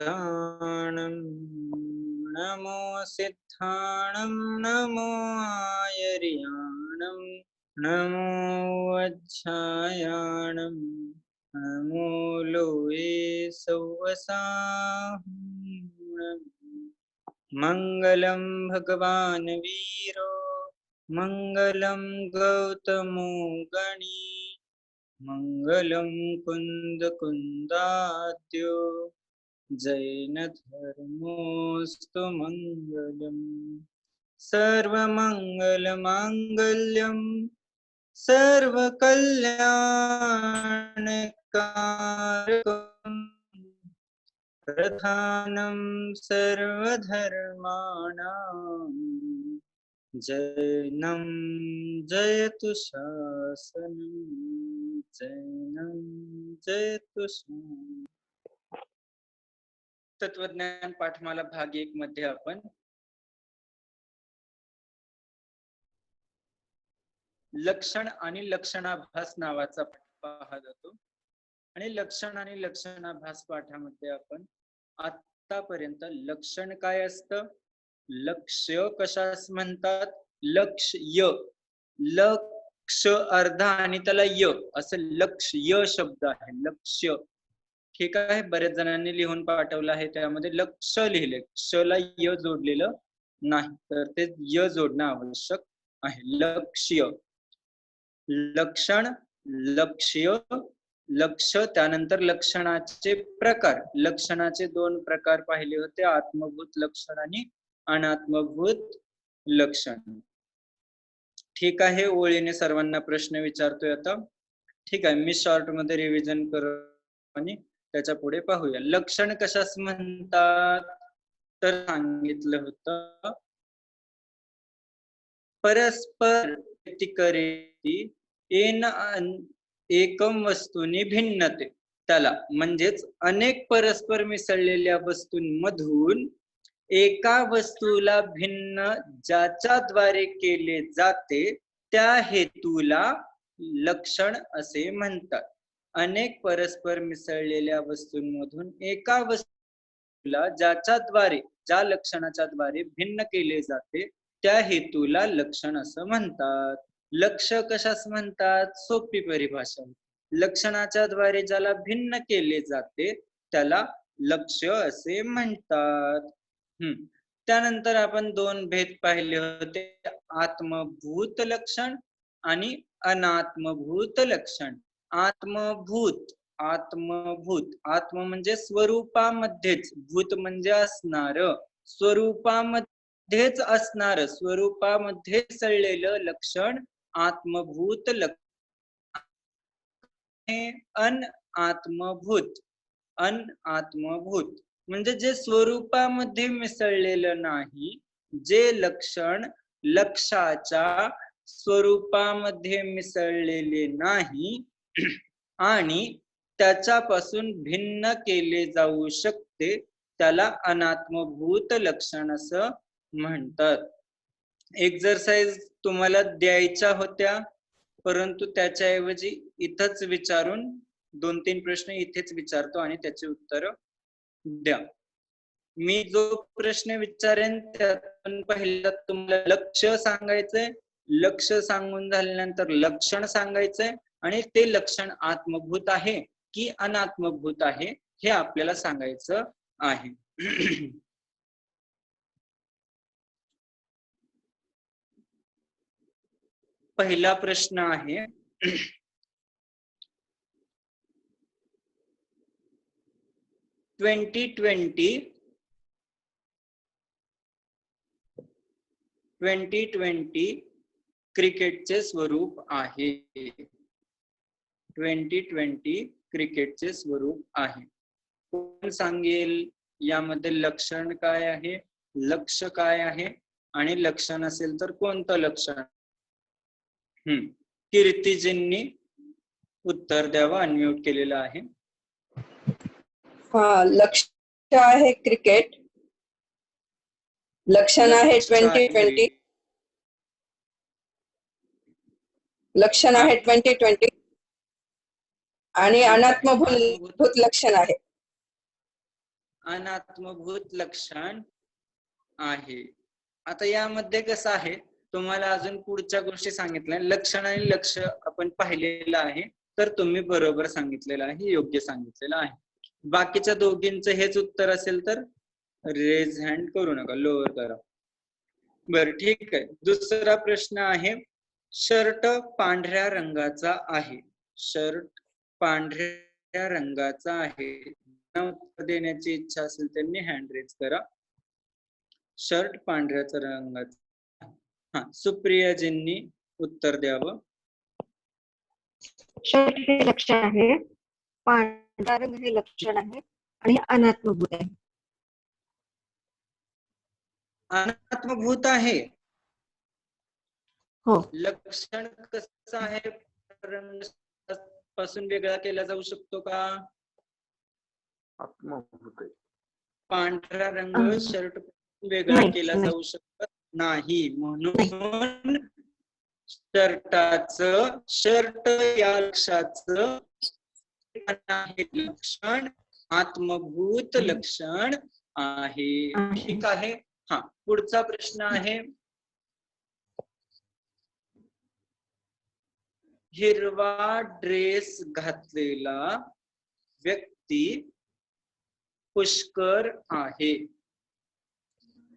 सिद्धाणं नमो सिद्धाणं नमो आयर्याणं नमो वज्झायाणं नमो लोये सौवसाहुं मंगलम भगवान वीरो मंगलम गौतमो गणी मंगलम कुंद कुंदाद्यो जैन धर्मोस्तु मंगलम सर्वमंगल मांगल्यम सर्वकल्याणकारकं प्रधानं सर्वधर्माणां जैनं जयतु शासनं जैनं जयतु शासनं। तत्वज्ञान पाठमाला भाग 1 मध्ये आपण लक्षण आणि लक्षणाभास नावाचा पाहत होतो आणि लक्षण आणि लक्षणाभास पाठामध्ये आपण आतापर्यंत लक्षण काय असतं, लक्ष्य कशास म्हणतात, लक्ष्य लक्ष अर्धा आणि त्याला य असं लक्ष्य शब्द आहे, लक्ष्य. ठीक आहे, बरेच जणांनी लिहून पाठवलं आहे, त्यामध्ये लक्ष लिहिले, क्षला य जोडलेलं नाही, तर ते य जोडणं आवश्यक आहे. लक्ष्य, लक्षण, लक्ष्य, लक्ष. त्यानंतर लक्षणाचे प्रकार, लक्षणाचे 2 प्रकार पाहिले होते, आत्मभूत लक्षण आणि अनात्मभूत लक्षण. ठीक आहे, ओळीने सर्वांना प्रश्न विचारतोय आता. ठीक आहे, मी शॉर्ट मध्ये रिव्हिजन करू आणि त्याच्या पुढे पाहूया. लक्षण कशास म्हणतात तर सांगितलं होतं, परस्पर व्यतिकरेती येन एकम वस्तूनी भिन्नते, त्याला म्हणजेच अनेक परस्पर मिसळलेल्या वस्तूंमधून एका वस्तूला भिन्न ज्याच्याद्वारे केले जाते त्या हेतूला लक्षण असे म्हणतात. अनेक परस्पर मिसळलेल्या वस्तूंमधून एका वस्तूला ज्याच्याद्वारे, ज्या लक्षणाच्या द्वारे भिन्न केले जाते त्या हेतूला लक्षण असं म्हणतात. लक्ष कशास म्हणतात, सोपी परिभाषा, लक्षणाच्या द्वारे ज्याला भिन्न केले जाते त्याला लक्ष असे म्हणतात. त्यानंतर आपण 2 भेद पाहिले होते, आत्मभूत लक्षण आणि अनात्मभूत लक्षण. आत्मभूत, आत्मभूत, आत्म म्हणजे स्वरूपामध्येच, भूत म्हणजे असणार, स्वरूपामध्येच असणार, स्वरूपामध्ये सळलेलं लक्षण आत्मभूत लक्षण. अनात्मभूत, अनात्मभूत म्हणजे जे स्वरूपामध्ये मिसळलेलं नाही, जे लक्षण लक्षाच्या स्वरूपामध्ये मिसळलेले नाही आणि त्याच्यापासून भिन्न केले जाऊ शकते त्याला अनात्मभूत लक्षण असं म्हणतात. एक्सरसाइज तुम्हाला द्यायच्या होत्या, परंतु त्याच्याऐवजी इथंच विचारून 2-3 प्रश्न इथेच विचारतो आणि त्याचे उत्तर द्या. मी जो प्रश्न विचारेन त्यातून पहिला तुम्हाला लक्ष सांगायचंय, लक्ष सांगून झाल्यानंतर लक्षण सांगायचंय आणि ते लक्षण आत्मभूत आहे की अनात्मभूत आहे हे आपल्याला सांगायचं आहे. पहिला प्रश्न आहे, 2020 क्रिकेटचे स्वरूप आहे. 2020 क्रिकेटचे स्वरूप आहे. कोण सांगेल यामध्ये लक्षण काय आहे, लक्ष काय आहे आणि लक्षण असेल तर कोणतं लक्षण? कीर्तिजींनी उत्तर द्यावं, अनम्यूट केलेलं आहे. लक्ष आहे क्रिकेट, लक्षण आहे 2020, लक्षण आहे 2020 आणि अनात्मभूत लक्षण आहे. अनात्मभूत लक्षण आहे. आता यामध्ये कसं आहे, तुम्हाला अजून पुढच्या गोष्टी सांगितल्या. लक्षण आणि लक्ष आपण पाहिलेलं आहे, तर तुम्ही बरोबर सांगितलेलं आहे, योग्य सांगितलेलं आहे. बाकीच्या दोघींचं हेच उत्तर असेल तर रेज हँड करू नका, लोअर करा. बरं ठीक आहे. दुसरा प्रश्न आहे, शर्ट पांढऱ्या रंगाचा आहे. शर्ट पांढऱ्या रंगाचा आहे. उत्तर देण्याची इच्छा असेल त्यांनी हँड रेज करा. शर्ट पांढऱ्याचा रंगाचा. हा, सुप्रियाजींनी उत्तर द्यावं. शर्ट हे लक्षण आहे, पांढरा रंग हे लक्षण आहे आणि अनात्मभूत आहे. अनात्मभूत आहे. हो. लक्षण कसं आहे, रंग पासून वेगळा केला जाऊ शकतो का? आत्मभूत आहे. पांढरा रंग शर्ट वेगळा केला जाऊ शकत नाही, म्हणून शर्ट या लक्षाचं लक्षण आत्मभूत लक्षण आहे. ठीक आहे. हा, पुढचा प्रश्न आहे, हिरवा ड्रेस घातलेला व्यक्ती पुष्कर आहे.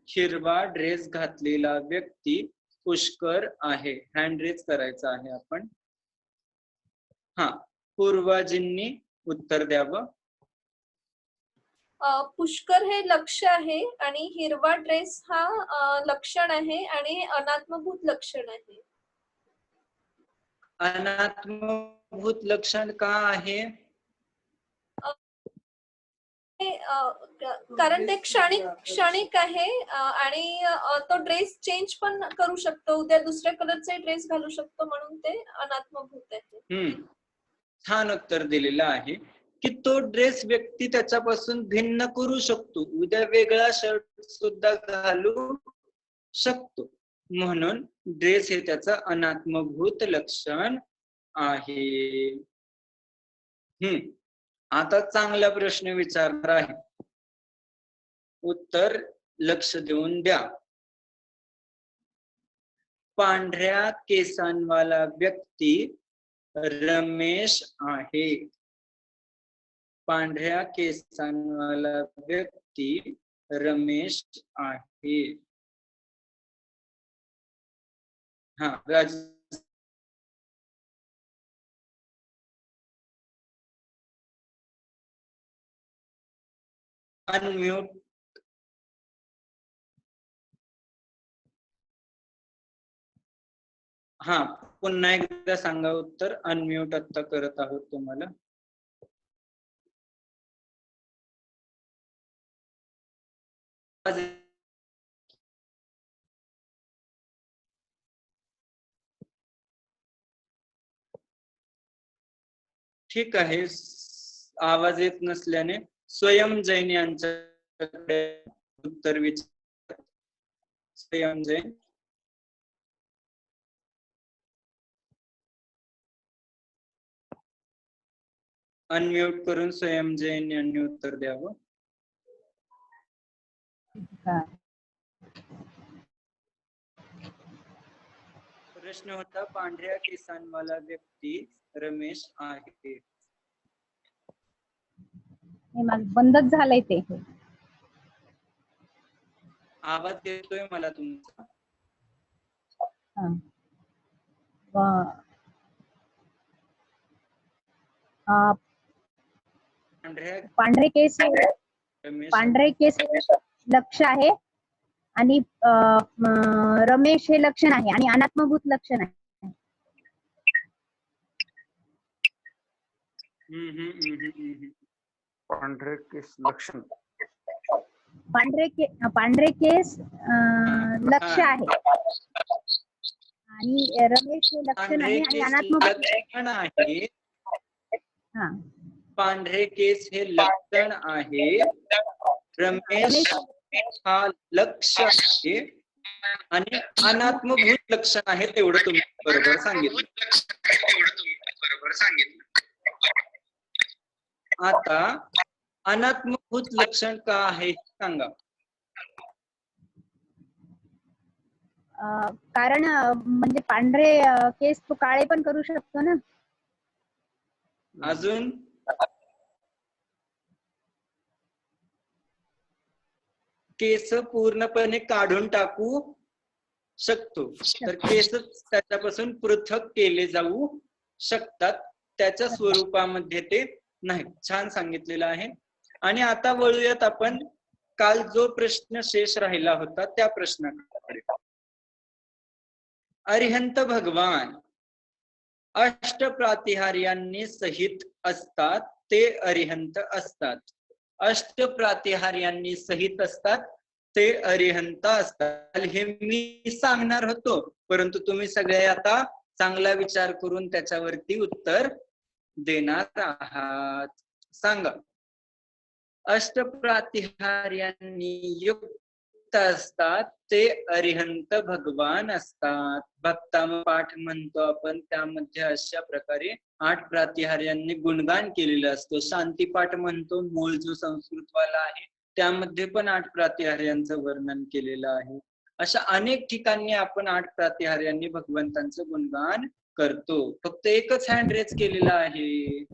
हिरवा ड्रेस घातलेला व्यक्ती पुष्कर आहे. हँड रेज करायचा आहे आपण. हा, पूर्वाजींनी उत्तर द्यावं. पुष्कर हे लक्ष आहे आणि हिरवा ड्रेस हा लक्षण आहे आणि अनात्मभूत लक्षण आहे. अनात्मभूत लक्षण का आहे? कारण ते क्षणिक आहे आणि तो ड्रेस चेंज पण करू शकतो, उद्या दुसऱ्या कलरचे ड्रेस घालू शकतो, म्हणून ते अनात्मभूत आहे. छान उत्तर दिलेलं आहे की तो ड्रेस व्यक्ती त्याच्यापासून भिन्न करू शकतो, उद्या वेगळा शर्ट सुद्धा घालू शकतो, म्हणून ड्रेस हे त्याचं अनात्मभूत लक्षण आहे. आता चांगला प्रश्न विचारणार आहे, उत्तर लक्ष देऊन द्या. पांढऱ्या केसांवाला व्यक्ती रमेश आहे. पांढऱ्या केसांवाला व्यक्ती रमेश आहे. हा, राज अनम्यूट. हा, पुन्हा एकदा सांगा उत्तर. अनम्यूट आता करत आहोत तुम्हाला. ठीक आहे. आवाज येत नसल्याने स्वयं जैन यांच्याकडे उत्तर विचार. स्वयं जैन. अनम्यूट करून स्वयं जैन यांनी उत्तर द्यावं. प्रश्न होता, पांढऱ्या केसांवाला व्यक्ती रमेश आहे. बंदच झालंय ते. आवाज येतोय मला तुमचा. पांढरे केस लक्ष आहे आणि रमेश हे लक्षण आहे आणि अनात्मभूत लक्षण आहे. पांढरे केस लक्षण. पांढरे केस लक्ष आहे आणि रमेश हे लक्षण आहे आणि अनात्मभूत आहे. हा, पांढरे केस हे लक्षण आहे, रमेश हा लक्ष आहे आणि अनात्मभूत लक्षण आहे. तेवढं तुम्ही बरोबर सांगितलं. आता अनात्मभूत आत्मभूत लक्षण का आहे हे सांगा. कारण म्हणजे पांढरे केस तो काळे पण करू शकतो ना. अजून केस पूर्णपणे काढून टाकू शकतो. तर केस त्याच्यापासून पृथक केले जाऊ शकतात, त्याच्या स्वरूपामध्ये ते नाही. छान सांगितलेलं आहे. आणि आता वळूयात आपण काल जो प्रश्न शेष राहिला होता त्या प्रश्नाकडे. अरिहंत भगवान अष्टप्रातिहार्यांनी सहित असतात ते अरिहंत असतात. अष्टप्रातिहार्यांनी सहित असतात ते अरिहंत असतात. हे मी सांगणार होतो, परंतु तुम्ही सगळे आता चांगला विचार करून त्याच्यावरती उत्तर देणार आहात. सांगा. अष्टप्रातिहार्यांनी युक्त असतात ते अरिहंत भगवान असतात. भक्ताम पाठ म्हणतो आपण, त्यामध्ये अशा प्रकारे 8 प्रातिहार्यांनी गुणगान केलेलं असतं. शांतीपाठ म्हणतो, मूळ जो संस्कृतवाला आहे त्यामध्ये पण 8 प्रातिहार्यांचं वर्णन केलेलं आहे. अशा अनेक ठिकाणी आपण 8 प्रातिहार्यांनी भगवंतांचं गुणगान करतो. फक्त एकच हँड रेज केलेला आहे.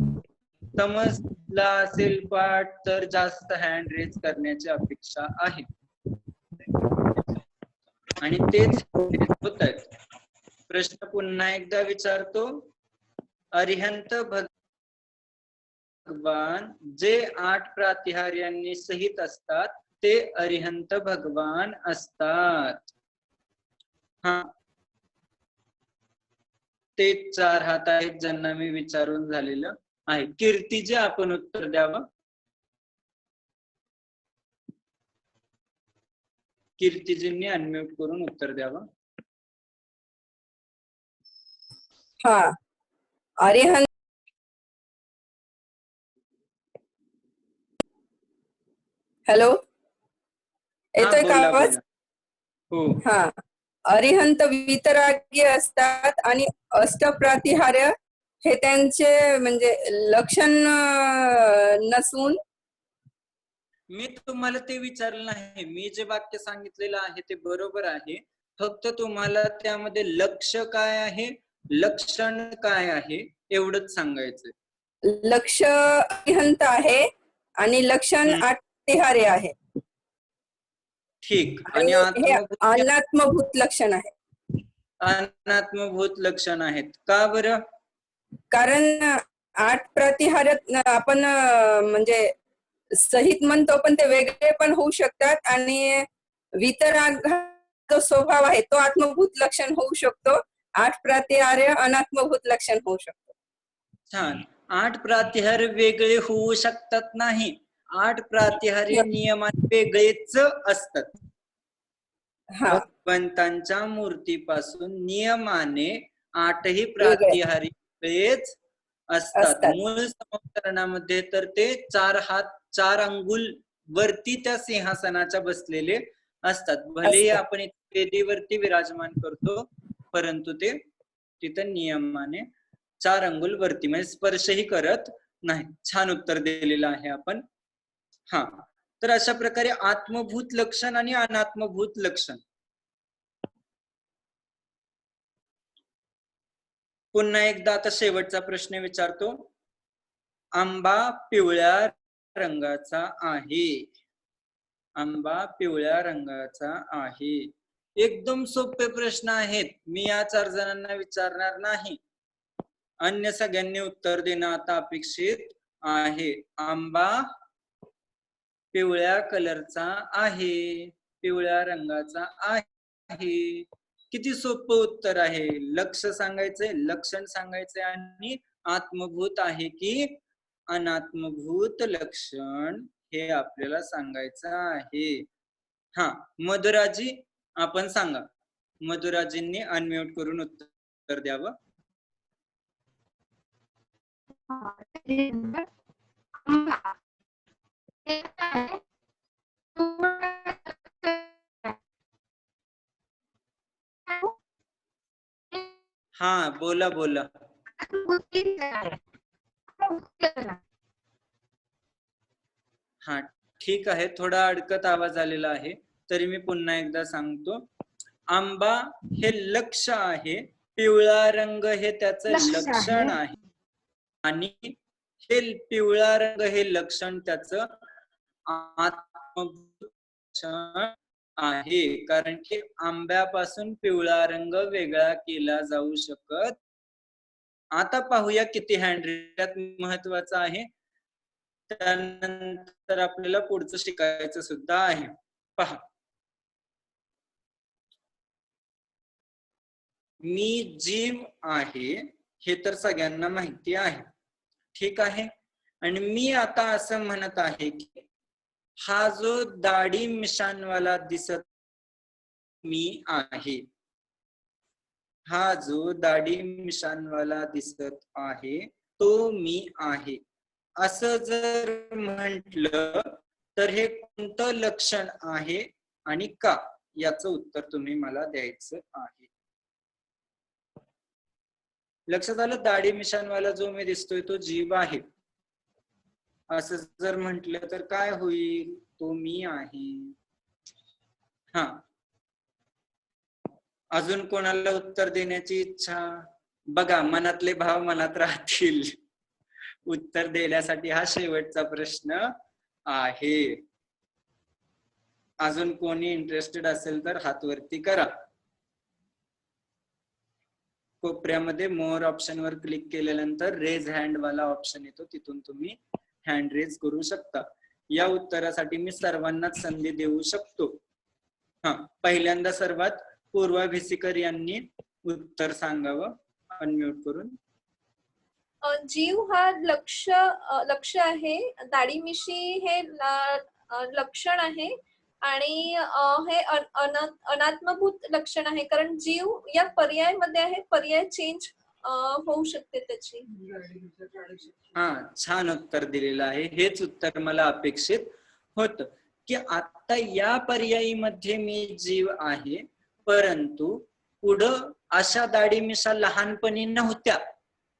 समजला असेल पाठ तर जास्त हँड रेज करण्याची अपेक्षा आहे, आणि तेच होत आहेत. प्रश्न पुन्हा एकदा विचारतो. अरिहंत भगवान जे 8 प्रातिहार्यांनी सहित असतात ते अरिहंत भगवान असतात. हा, ते 4 हात आहेत ज्यांना मी विचारून झालेलं आहे. कीर्तीचे आपण उत्तर द्यावं. कीर्तिजींनी अनम्यूट करून उत्तर द्यावं. हा, अरिहंत हॅलो, येतोय का बोला, आवाज? बोला. हो. हा, अरिहंत वितरागी असतात आणि अष्टप्रातिहार्य हे त्यांचे म्हणजे लक्षण नसून. मी तुम्हाला ते विचारलं नाही. मी जे वाक्य सांगितलेलं आहे ते बरोबर आहे. फक्त तुम्हाला त्यामध्ये लक्ष काय आहे, लक्षण काय आहे एवढंच सांगायचंय. लक्ष अरिहंत आहे आणि लक्षण हम्म. 8 प्रातिहार्य आहे. ठीक. आणि आणि हे अनात्मभूत लक्षण आहे. अनात्मभूत लक्षण आहेत का बरं? कारण 8 प्रातिहार्य आपण म्हणजे सहित म्हणतो, पण ते वेगळे पण होऊ शकतात. आणि वितराग जो स्वभाव आहे तो आत्मभूत लक्षण होऊ शकतो. 8 प्रातिहार्य अनात्मभूत लक्षण होऊ शकतो. छान. 8 प्रातिहार्य वेगळे होऊ शकतात नाही. 8 प्रातिहार्य नियमाने वेगळेच असतात. हा, भगवंतांच्या मूर्तीपासून नियमाने 8ही प्रातिहार्य वेगळेच असतात. मूळ संवतरणामध्ये तर ते 4 हात 4 अंगुल वरती त्या सिंहासनाच्या बसलेले असतात. भलेही आपण वेदीवरती विराजमान करतो, परंतु ते तिथं नियमाने 4 अंगुल वरती, म्हणजे स्पर्शही करत नाही. छान उत्तर दिलेलं आहे आपण. हा, तर अशा प्रकारे आत्मभूत लक्षण आणि अनात्मभूत लक्षण. पुन्हा एकदा आता शेवटचा प्रश्न विचारतो. आंबा पिवळ्या रंगाचा आहे. आंबा पिवळ्या रंगाचा आहे. एकदम सोपे प्रश्न आहेत. मी या 4 जणांना विचारणार नाही. अन्य सगळ्यांनी उत्तर देणं आता अपेक्षित आहे. आंबा पिवळ्या कलरचा आहे, पिवळ्या रंगाचा आहे. किती सोपं उत्तर आहे. लक्ष सांगायचंय, लक्षण सांगायचंय आणि आत्मभूत आहे की अनात्मभूत लक्षण हे आपल्याला सांगायचं आहे. हा, मधुराजी आपण सांगा. मधुराजींनी अनम्यूट करून उत्तर द्यावं. हा, बोला बोला. हा, ठीक आहे, थोडा अडकत आवाज आलेला आहे, तरी मी पुन्हा एकदा सांगतो. आंबा हे लक्ष आहे, पिवळा रंग हे त्याचं लक्षण आहे, आणि हे पिवळा रंग हे लक्षण त्याचं आत्मभूत लक्षण आहे, कारण की आंब्यापासून पिवळा रंग वेगळा केला जाऊ शकत. आता पाहूया किती हँड महत्वाचं आहे, त्यानंतर आपल्याला पुढचं शिकायचं सुद्धा आहे. पहा, मी जीव आहे हे तर सगळ्यांना माहिती आहे, ठीक आहे. आणि मी आता असं म्हणत आहे की हा जो दाढी मिशांवाला दिसत मी आहे, हा जो दाढी मिशांवाला दिसत आहे तो मी आहे, असं जर म्हटलं तर हे कोणतं लक्षण आहे आणि का, याचं उत्तर तुम्ही मला द्यायचं आहे. लक्षात आलं? दाढी मिशांवाला जो मी दिसतोय तो जीव आहे, असं जर म्हटलं तर काय होईल, तो मी आहे. हा, अजून कोणाला उत्तर देण्याची इच्छा? बघा, मनातले भाव मनात राहतील. उत्तर देण्यासाठी हा शेवटचा प्रश्न आहे. अजून कोणी इंटरेस्टेड असेल तर हात वरती करा. कोपऱ्यामध्ये मोर ऑप्शन वर क्लिक केल्यानंतर रेज हँड वाला ऑप्शन येतो, तिथून तुम्ही हँड रेज करू शकता. या उत्तरासाठी मी सर्वांनाच संधी देऊ शकतो. हा, पहिल्यांदा सर्वात पूर्वा भिसीकर यांनी उत्तर सांगावं अनम्यूट करून. जीव हा लक्ष आहे, दाढी-मिशी हे लक्षण आहे, आणि हे अनात्मभूत लक्षण आहे, कारण जीव या पर्यायामध्ये आहे, पर्याय चेंज होऊ शकते त्याची. हा, छान उत्तर दिलेलं आहे. हेच उत्तर मला अपेक्षित होतं की आता या पर्यायीमध्ये मी जीव आहे, परंतु पुढं अशा दाढी मिशा लहानपणी नव्हत्या.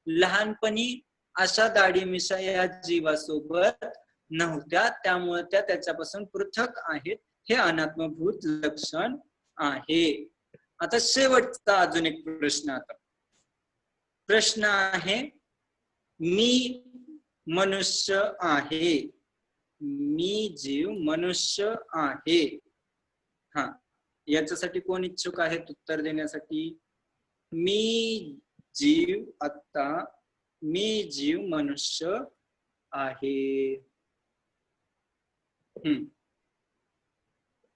लहानपणी अशा दाढी मिशा या जीवासोबत नव्हत्या, त्यामुळे त्या त्याच्यापासून पृथक आहेत. हे अनात्मभूत लक्षण आहे. आता शेवटचा अजून एक प्रश्न. आता प्रश्न आहे, मी मनुष्य आहे, मी जीव मनुष्य आहे. हा, याच्यासाठी कोण इच्छुक आहेत उत्तर देण्यासाठी? मी जीव मनुष्य आहे.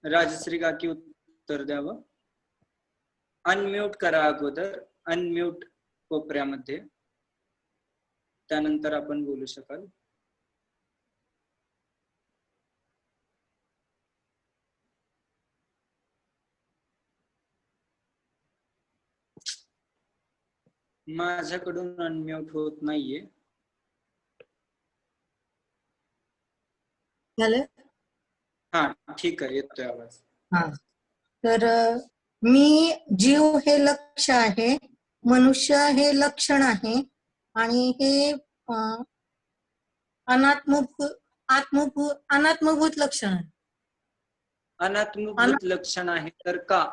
राजश्री काकी उत्तर द्यावं. अनम्यूट करा अगोदर, अनम्यूट कोपऱ्यामध्ये, त्यानंतर आपण बोलू शकाल. माझ्याकडून अनम्यूट होत नाहीये. हा, ठीक आहे, येतोय आवाज. हा, तर मी जीव हे लक्ष आहे, मनुष्य हे लक्षण आहे, आणि हे अनात्मभूत लक्षण आहे. अनात्मभूत लक्षण आहे तर का?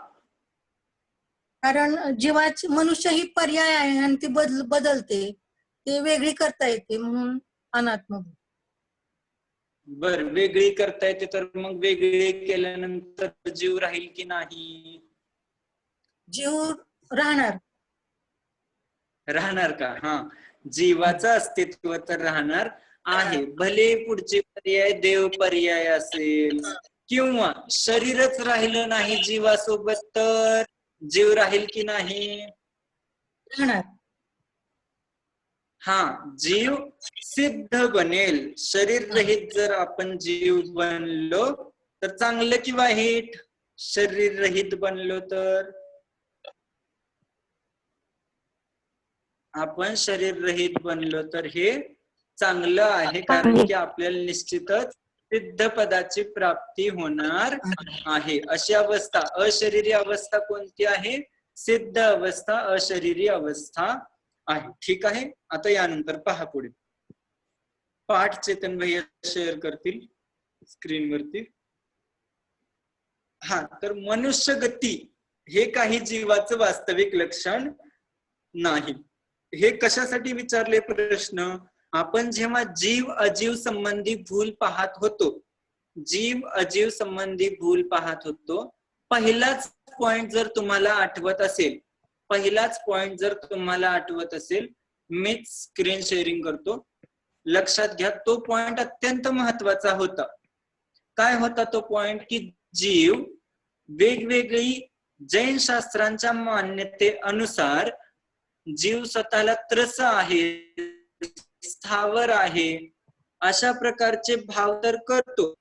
कारण जीवाची, मनुष्य ही पर्याय आहे आणि ती बदलते, ते वेगळी करता येते, म्हणून अनात्मभूत. बर, वेगळी करता येते तर मग वेगळी केल्यानंतर जीव राहील की नाही? जीव राहणार. राहणार का? हा, जीवाचं अस्तित्व तर राहणार आहे, भले पुढचे पर्याय देव पर्याय असेल किंवा शरीरच राहिलं नाही जीवासोबत, तर जीव राहील की नाही? राहणार. हा, जीव सिद्ध बनेल. शरीर रहित जर आपण जीव बनलो तर चांगलं की वाईट? शरीर रहित बनलो तर आपण शरीर रहित बनलो तर हे चांगलं आहे, कारण की आपल्याला निश्चितच सिद्ध पदाची प्राप्ती होणार आहे. अशी अवस्था, अशरीरी अवस्था कोणती आहे? सिद्ध अवस्था, अशरीरी अवस्था आहे. ठीक आहे. आता यानंतर पहा पुढे पाठ चेतन भैया शेअर करतील स्क्रीनवरती. हा, तर मनुष्य गती हे काही जीवाचं वास्तविक लक्षण नाही. हे कशासाठी विचारले प्रश्न? आपण जेव्हा जीव अजीव संबंधी भूल पाहत होतो, जीव अजीव संबंधी भूल पाहत होतो, पहिलाच पॉइंट जर तुम्हाला आठवत असेल, मीच स्क्रीन शेअरिंग करतो, लक्षात घ्या. तो पॉइंट अत्यंत महत्वाचा होता. काय होता तो पॉइंट? की जीव वेगवेगळी जैन शास्त्रांच्या मान्यतेनुसार जीव स्वतःला त्रस आहे, स्थावर आहे, अशा प्रकारचे भाव तर करतो.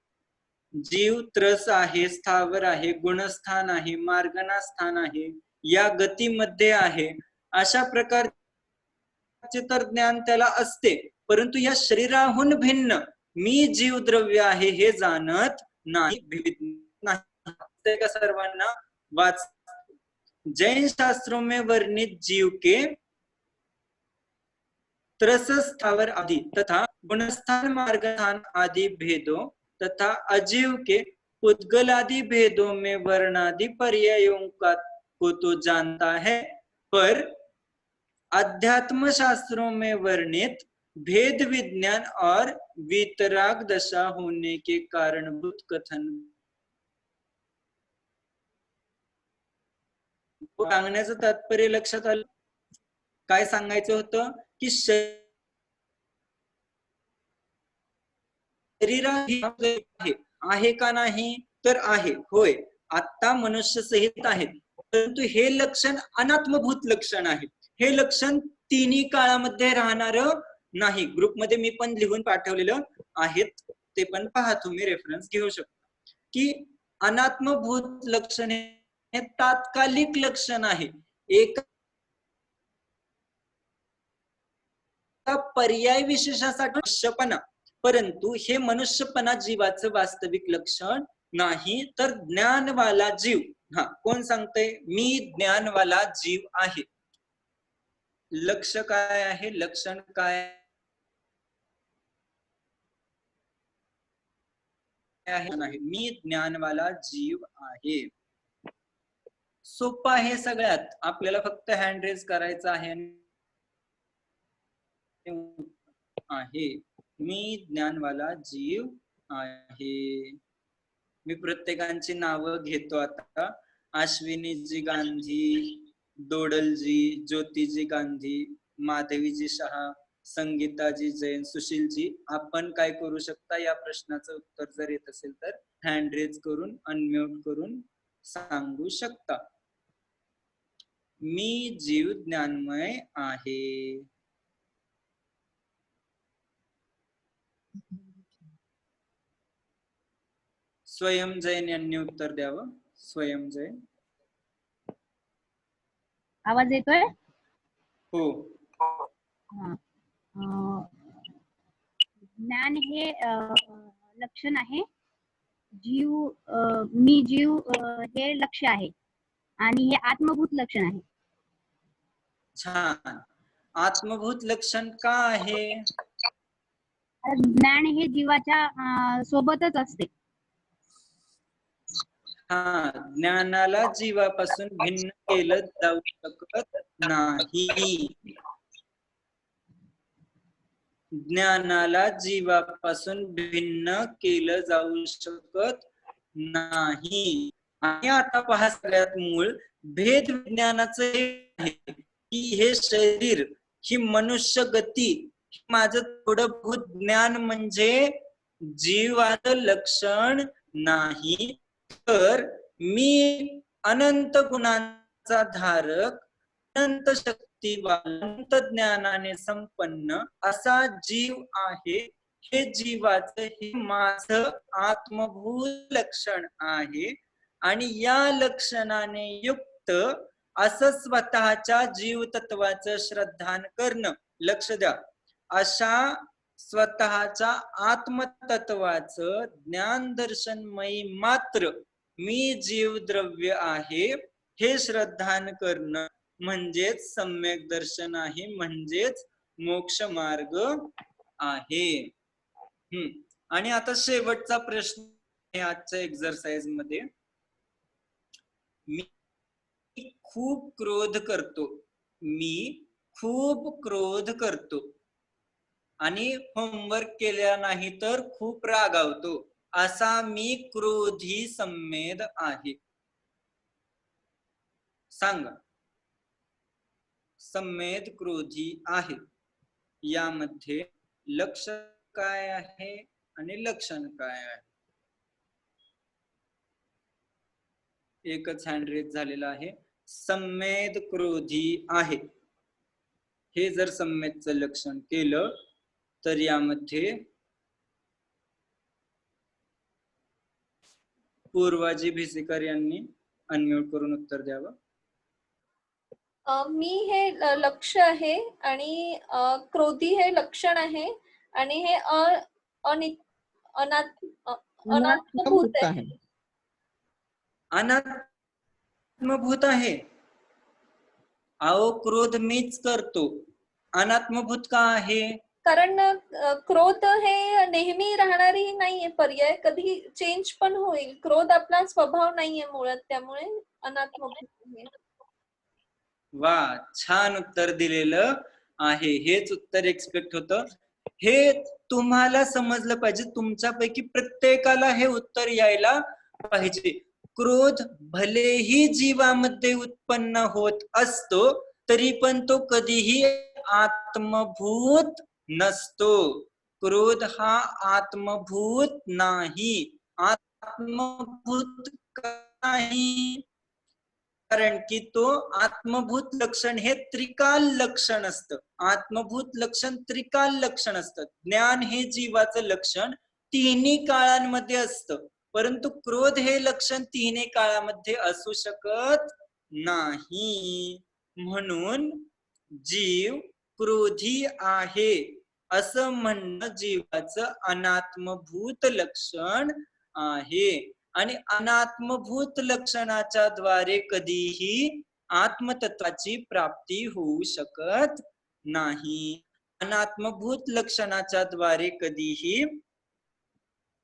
जीव त्रस आहे, स्थावर आहे, गुणस्थान आहे, मार्गनास्थान आहे, या गतीमध्ये आहे, अशा प्रकारचे तर ज्ञान त्याला असते. परंतु या शरीराहून भिन्न मी जीव द्रव्य आहे हे जाणत नाही, नाही का सर्वांना? वाच. जैन शास्त्रों में वर्णित जीव के त्रस स्थावर आदि तथा गुणस्थान मार्गस्थान आदि भेदों तथा अजीव के पुद्गलादि भेदों में वर्णादि पर्यायों को तो जानता है, पर अध्यात्म शास्त्रों में वर्णित भेद विज्ञान और वीतराग दशा होने के कारणभूत कथन सांगण्याचं तात्पर्य लक्षात आलं? काय सांगायचं होतं? की शरीरा आहे का नाही? तर आहे, होय, आता मनुष्य सहित आहेत, परंतु हे लक्षण अनात्मभूत लक्षण आहे. हे लक्षण तिन्ही काळामध्ये राहणार नाही. ग्रुपमध्ये मी पण लिहून पाठवलेलं आहेत, ते पण पहा तुम्ही, रेफरन्स घेऊ शकता. की अनात्मभूत लक्षण हे तात्कालिक लक्षण आहे, एक पर्याय विशेषासाठी मनुष्यपणा, परंतु हे मनुष्यपणा जीवाचं वास्तविक लक्षण नाही. तर ज्ञानवाला जीव, हा कोण सांगतंय? मी ज्ञानवाला जीव आहे. लक्ष काय आहे? लक्षण काय आहे? नाही, मी ज्ञानवाला जीव आहे. सोपं आहे सगळ्यात. आपल्याला फक्त हँड रेज करायचं आहे. मी ज्ञानवाला जीव आहे. मी प्रत्येकांची नावं घेतो आता. अश्विनीजी गांधी, दोडलजी, ज्योतिजी गांधी, माधवीजी शहा, संगीताजी जैन, सुशीलजी. आपण काय करू शकता? या प्रश्नाचं उत्तर जर येत असेल तर हँड रेज करून, अनम्यूट करून सांगू शकता. मी जीव ज्ञानमय आहे. स्वयं जैन यांनी उत्तर द्यावं. स्वयं जैन. आवाज येतोय? हो. ज्ञान हे लक्षण आहे, जीव मी जीव हे लक्ष आहे, आणि हे आत्मभूत लक्षण आहे. छान. आत्मभूत लक्षण का आहे? ज्ञान हे जीवाच्या सोबतच असते. हा, ज्ञानाला जीवापासून भिन्न केलं जाऊ शकत नाही. ज्ञानाला जीवापासून भिन्न केलं जाऊ शकत नाही. आणि आता पहा, सगळ्यात मूळ भेद विज्ञानाचं हे आहे की हे शरीर, ही मनुष्य गती, माझं थोडंभूत ज्ञान म्हणजे जीवाचं लक्षण नाही, तर मी अनंत गुणांचा धारक, अनंत शक्तिवान, अनंत ज्ञानाने संपन्न असा जीव आहे. हे जीवाचं हे माझं आत्मभूत लक्षण आहे. आणि या लक्षणाने युक्त असं स्वतःच्या जीव तत्वाचं श्रद्धान करणं. लक्ष द्या, अशा स्वतःच्या आत्मतत्वाचं ज्ञान दर्शनमयी मात्र मी जीव द्रव्य आहे हे श्रद्धान करणं म्हणजेच सम्यक दर्शन आहे, म्हणजेच मोक्ष मार्ग आहे. आणि आता शेवटचा प्रश्न आहे आजच्या एक्झरसाइज मध्ये. मी खूप क्रोध करतो. मी खूप क्रोध करतो आणि होमवर्क केल्या नाही तर खूप रागावतो. असा मी क्रोधी संवेद आहे. सांगा. संवेद क्रोधी आहे. यामध्ये लक्षण काय आहे आणि लक्षण काय आहे? एकच हँड रेज झालेला आहे. संवेद क्रोधी आहे. हे जर संवेदचं लक्षण केलं तर यामध्ये पूर्वाजी भिसेकर यांनी अनम्यूट करून उत्तर द्यावं. मी हे लक्ष आहे आणि क्रोधी हे लक्षण आहे आणि हे अनात्मभूत आहे. अनात्मभूत आहे. अहो क्रोध मीच करतो. अनात्मभूत का आहे? कारण क्रोध हे नेहमी राहणारी नाहीये पर्याय, कधी चेंज पण होईल. क्रोध आपला स्वभाव नाहीये मुळात, त्यामुळे अनात्मभूत आहे. वा, छान उत्तर दिलेलं आहे. हेच उत्तर एक्सपेक्ट होतं. हे तुम्हाला समजलं पाहिजे. तुमच्यापैकी प्रत्येकाला हे उत्तर यायला पाहिजे. क्रोध भलेही जीवामध्ये उत्पन्न होत असतो तरी पण तो कधीही आत्मभूत नसतो. क्रोध हा आत्मभूत नाही. आत्मभूत नाही कारण की तो आत्मभूत लक्षण हे त्रिकाल लक्षण असतं. आत्मभूत लक्षण त्रिकाल लक्षण असतं. ज्ञान हे जीवाचं लक्षण तिन्ही काळांमध्ये असतं, परंतु क्रोध हे लक्षण तिन्ही काळामध्ये असू शकत नाही. म्हणून जीव क्रोधी आहे असं म्हणणं जीवाचं अनात्मभूत लक्षण आहे. आणि अनात्मभूत लक्षणाच्या द्वारे कधीही आत्मतत्वाची प्राप्ती होऊ शकत नाही. अनात्मभूत लक्षणाच्या द्वारे कधीही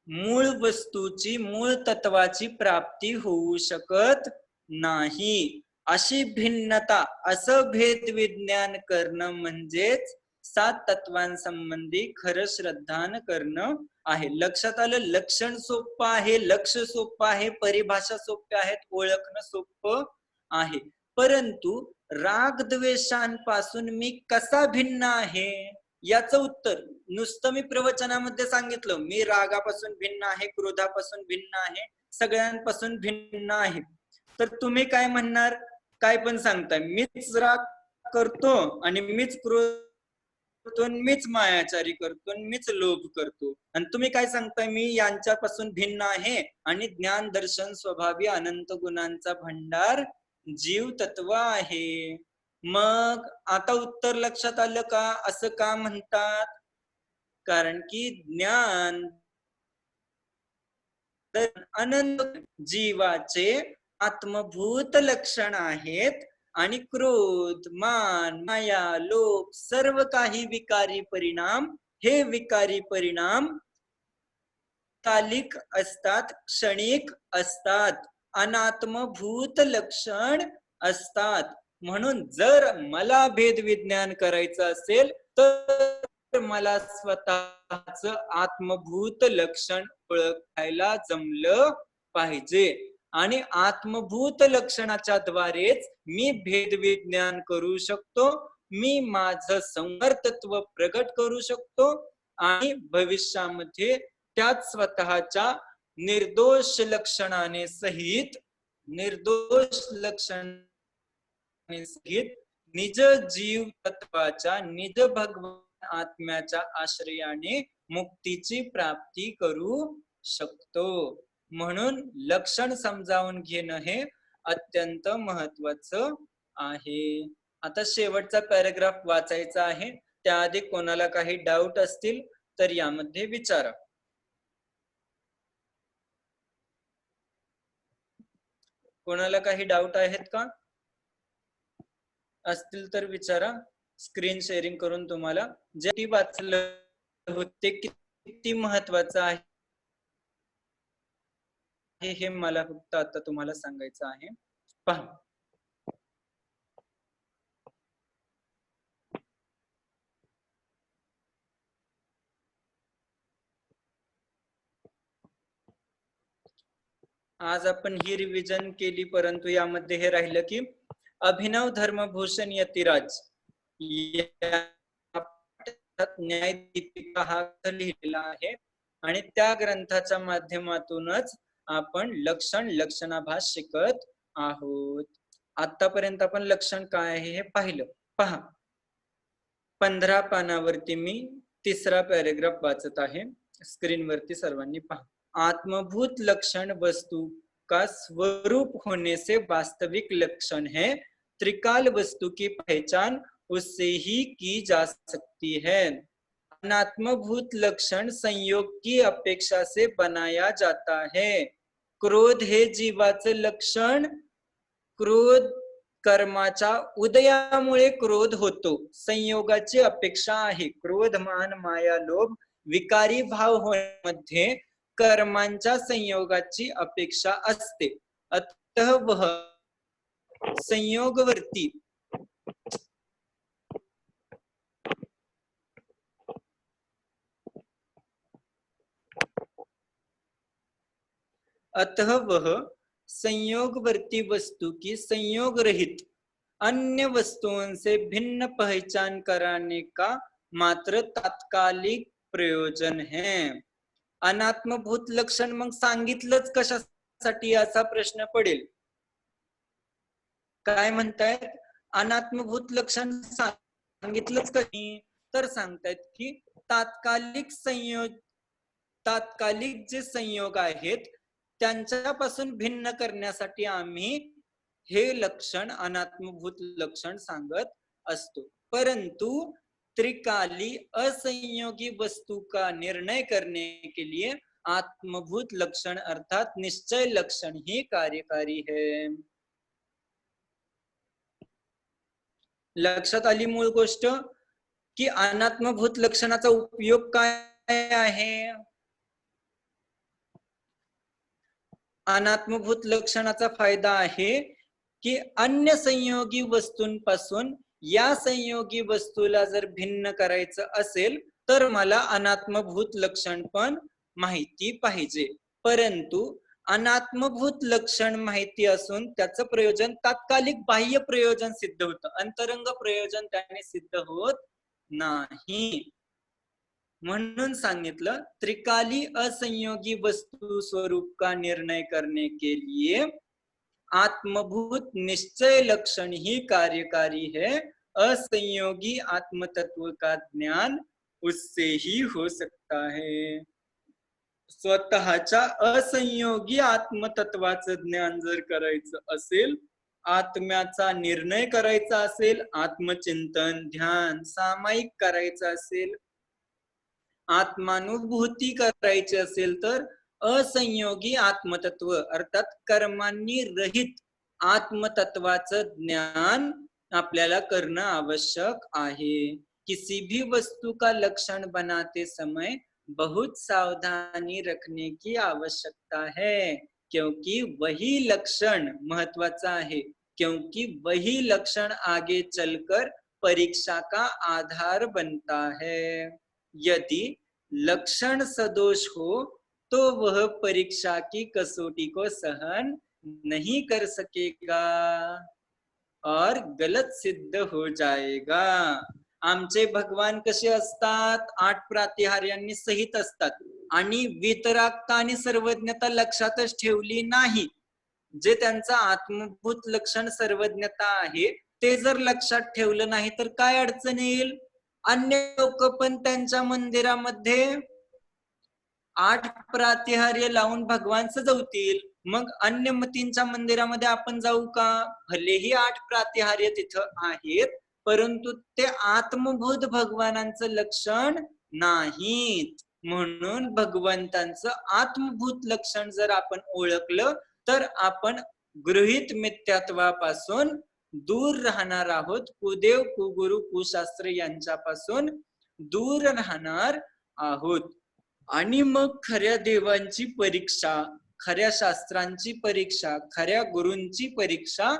मूळ वस्तूची, मूळ तत्वाची प्राप्ती होऊ शकत नाही. अशी भिन्नता, असं भेद विज्ञान करणं म्हणजेच 7 तत्वांसंबंधी खरं श्रद्धान करणं आहे. लक्षात आलं? लक्षण सोपं आहे, लक्ष सोपं आहे, परिभाषा सोप्या आहेत, ओळखणं सोपं आहे. परंतु राग द्वेषांपासून मी कसा भिन्न आहे याचं उत्तर नुसतं मी प्रवचनामध्ये सांगितलं. मी रागापासून भिन्न आहे, क्रोधापासून भिन्न आहे, सगळ्यांपासून भिन्न आहे. तर तुम्ही काय म्हणणार? काय पण सांगताय. मीच राग करतो आणि मीच क्रोध करतो, मीच मायाचारी करतो, मीच लोभ करतो. आणि तुम्ही काय सांगताय? मी यांच्यापासून भिन्न आहे आणि ज्ञान दर्शन स्वभावी अनंत गुणांचा भंडार जीव तत्व आहे. मग आता उत्तर लक्षात आलं का? असं का म्हणतात? कारण की ज्ञान अनंत जीवाचे आत्मभूत लक्षण आहेत आणि क्रोध, मान, माया, लोभ सर्व काही विकारी परिणाम, हे विकारी परिणाम कालिक असतात, क्षणिक असतात, अनात्मभूत लक्षण असतात. म्हणून जर मला भेद विज्ञान करायचं असेल तर मला स्वतःच आत्मभूत लक्षण ओळखायला जमलं पाहिजे आणि आत्मभूत लक्षणाच्या द्वारेच मी भेद विज्ञान करू शकतो. मी माझं संवर्तत्व प्रगट करू शकतो आणि भविष्यामध्ये त्यात स्वतःच्या निर्दोष लक्षणाने सहित, निर्दोष लक्षणाने सहित निज जीव तत्वाच्या, निज भगवान आत्म्याच्या आश्रयाने मुक्तीची प्राप्ती करू शकतो. म्हणून लक्षण समजावून घेणं हे अत्यंत महत्वाचं आहे. आता शेवटचा पॅराग्राफ वाचायचा आहे. त्याआधी कोणाला काही डाऊट असतील तर यामध्ये विचारा. कोणाला काही डाऊट आहेत का? असतील तर विचारा. स्क्रीन शेअरिंग करून तुम्हाला जे वाचलं होते किती महत्वाचं आहे हे मला फक्त आता तुम्हाला सांगायचं आहे. पहा, आज आपण ही रिव्हिजन केली, परंतु यामध्ये हे राहिलं की अभिनव धर्मभूषण यतिराज या न्याय दीपिका हा लिहिलेला आहे आणि त्या ग्रंथाच्या माध्यमातूनच आपण लक्षण लक्षणाभास शिकत आहोत. आतापर्यंत आपण लक्षण काय आहे हे पाहिलं. पहा, 15 पानावरती मी 3रा पॅरेग्राफ वाचत आहे, स्क्रीनवरती सर्वांनी पहा. आत्मभूत लक्षण वस्तु का स्वरूप होने से वास्तविक लक्षण है, त्रिकाल वस्तु की पहचान उससे ही की जा सकती है. अनात्मभूत लक्षण संयोग की अपेक्षा से बनाया जाता है. क्रोध हे जीवाचं लक्षण, क्रोध कर्माच्या उदयामुळे क्रोध होतो, संयोगाची अपेक्षा आहे. क्रोध मान माया लोभ विकारी भाव होण्यामध्ये कर्मांच्या संयोगाची अपेक्षा असते. अतः वह संयोगवर्ती अतः वह संयोगवर्ती वस्तु की संयोग रहित अन्य वस्तुओं से भिन्न पहचान कराने का मात्र तात्कालिक प्रयोजन है. अनात्मभूत लक्षण मग सांगितलंच कशासाठी असा प्रश्न पडेल. काय म्हणतायत, अनात्मभूत लक्षण सांगितलंच कधी, तर सांगतायत की तात्कालिक जे संयोग आहेत त्यांच्यापासून भिन्न करण्यासाठी आम्ही हे लक्षण अनात्मभूत लक्षण सांगत असतो. परंतु त्रिकाली असंयोगी वस्तु का निर्णय करने के लिए आत्मभूत लक्षण अर्थात निश्चय लक्षण ही कार्यकारी है. लक्षात आली मूळ गोष्ट की अनात्मभूत लक्षणाचा उपयोग काय आहे. अनात्मभूत लक्षणाचा फायदा आहे की अन्य संयोगी वस्तूंपासून या संयोगी वस्तूला जर भिन्न करायचं असेल तर मला अनात्मभूत लक्षण पण माहिती पाहिजे. परंतु अनात्मभूत लक्षण माहिती असून त्याचं प्रयोजन तात्कालिक बाह्य प्रयोजन सिद्ध होतं, अंतरंग प्रयोजन त्याने सिद्ध होत नाही. म्हणून सांगितलं त्रिकाली असंयोगी वस्तु स्वरूप का निर्णय करने के लिए आत्मभूत निश्चय लक्षण ही कार्यकारी है. असंयोगी आत्म तत्व का ज्ञान उससे ही हो सकता है. स्वतःच्या असंयोगी आत्मतत्वाचं ज्ञान जर करायचं असेल, आत्म्याचा निर्णय करायचा असेल, आत्मचिंतन ध्यान सामायिक करायचं असेल, आत्मानुभूती करायची असेल तर असंयोगी आत्मतत्व अर्थात कर्मांनी रहित आत्मतत्वाचं ज्ञान आपल्याला करणं आवश्यक आहे. किसी भी वस्तु का लक्षण बनाते समय बहुत सावधानी रखने की आवश्यकता है, क्योंकि वही लक्षण महत्वाचा है, क्योंकि वही लक्षण आगे चलकर परीक्षा का आधार बनता है. यदि लक्षण सदोष हो तो वह परीक्षा की कसौटी को सहन नहीं कर सकेगा और गलत सिद्ध हो जाएगा. आमचे भगवान कसे असतात, 8 प्रातिहार्यांनी सहित असतात आणि वितरागता आणि सर्वज्ञता लक्षातच ठेवली नाही. जे त्यांचं आत्मभूत लक्षण सर्वज्ञता आहे ते जर लक्षात ठेवलं नाही तर काय अडचण येईल. अन्य लोक पण त्यांच्या मंदिरामध्ये 8 प्रातिहार्य लावून भगवान सजवतील, मग अन्य मतींच्या मंदिरामध्ये आपण जाऊ का. भलेही 8 प्रातिहार्य तिथं आहेत परंतु ते आत्मभूत भगवानांचं लक्षण नाहीत. म्हणून भगवंतांचं आत्मभूत लक्षण जर आपण ओळखलं तर आपण गृहीत मिथ्यात्वापासून दूर राहणार आहोत. कुदेव कुगुरु कुशास्त्र यांच्यापासून दूर राहणार आहोत. आणि मग खऱ्या देवांची परीक्षा, खऱ्या शास्त्रांची परीक्षा, खऱ्या गुरूंची परीक्षा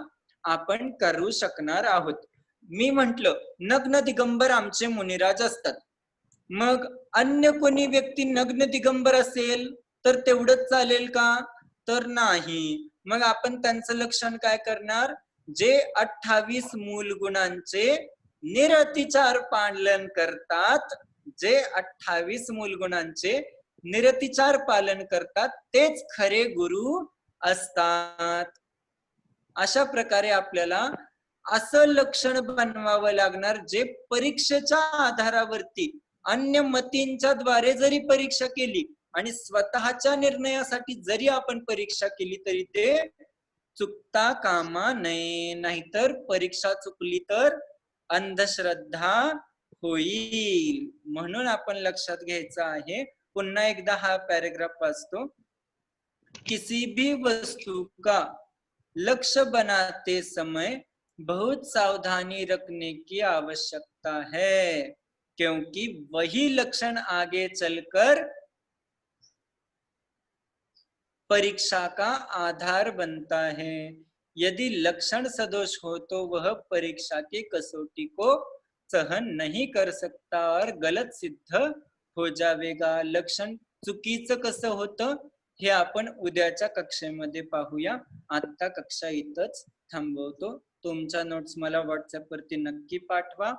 आपण करू शकणार आहोत. मी म्हंटल नग्न दिगंबर आमचे मुनिराज असतात. मग अन्य कोणी व्यक्ती नग्न दिगंबर असेल तर तेवढंच चालेल का? तर नाही. मग आपण त्यांचं लक्षण काय करणार? जे 28 मूल गुणांचे निरतिचार पालन करतात, जे 28 मूल गुणांचे निरतिचार पालन करतात तेच खरे गुरु असतात. अशा प्रकारे आपल्याला असं लक्षण बनवावं लागणार जे परीक्षेच्या आधारावरती अन्य मतींच्या द्वारे जरी परीक्षा केली आणि स्वतःच्या निर्णयासाठी जरी आपण परीक्षा केली तरी ते चुकता कामा नये. नाहीतर परीक्षा चुकली तर अंधश्रद्धा होईल. म्हणून आपण लक्षात घ्यायचं आहे. पुन्हा एकदा हा पॅराग्राफ वाचतो. किसी भी वस्तु का लक्ष्य बनाते समय बहुत सावधानी रखने की आवश्यकता है, क्योंकि वही लक्षण आगे चलकर परीक्षा का आधार बनता है. यदि लक्षण सदोष हो तो वह परीक्षा की कसौटी को सहन नहीं कर सकता और गलत सिद्ध हो जावेगा. लक्षण चुकीचं कसं होतं हे आपण उद्याच्या कक्षेमध्ये पाहूया. आता कक्षा इथंच थांबवतो. तुमच्या नोट्स मला व्हॉट्सअप वरती नक्की पाठवा.